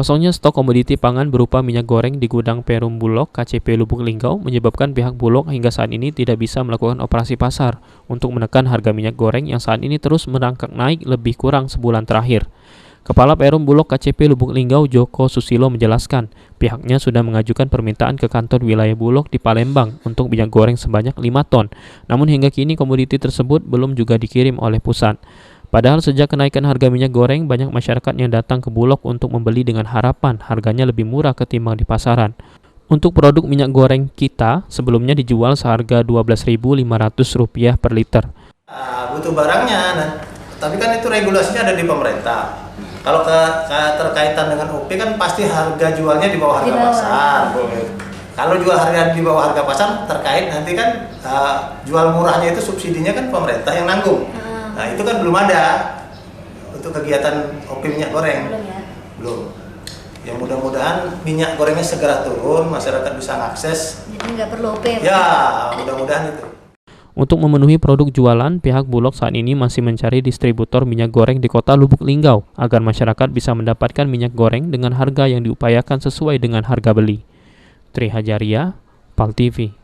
Kosongnya stok komoditi pangan berupa minyak goreng di gudang Perum Bulog KCP Lubuk Linggau menyebabkan pihak Bulog hingga saat ini tidak bisa melakukan operasi pasar untuk menekan harga minyak goreng yang saat ini terus merangkak naik lebih kurang sebulan terakhir. Kepala Perum Bulog KCP Lubuk Linggau Joko Susilo menjelaskan, pihaknya sudah mengajukan permintaan ke kantor wilayah Bulog di Palembang untuk minyak goreng sebanyak 5 ton. Namun hingga kini komoditi tersebut belum juga dikirim oleh pusat. Padahal sejak kenaikan harga minyak goreng, banyak masyarakat yang datang ke Bulog untuk membeli dengan harapan harganya lebih murah ketimbang di pasaran. Untuk produk minyak goreng kita, sebelumnya dijual seharga Rp12.500 per liter. Butuh barangnya, tapi kan itu regulasinya ada di pemerintah. Kalau terkaitan dengan OP kan pasti harga jualnya di bawah harga pasar. Kalau jual harga di bawah harga pasar terkait nanti kan jual murahnya itu subsidinya kan pemerintah yang nanggung. Nah itu kan belum ada untuk kegiatan OP minyak goreng. Belum. Yang mudah-mudahan minyak gorengnya segera turun, masyarakat bisa mengakses. Jadi nggak perlu OP. Ya, mudah-mudahan itu. Untuk memenuhi produk jualan, pihak Bulog saat ini masih mencari distributor minyak goreng di kota Lubuk Linggau agar masyarakat bisa mendapatkan minyak goreng dengan harga yang diupayakan sesuai dengan harga beli. Tri Hajaria, PAL TV.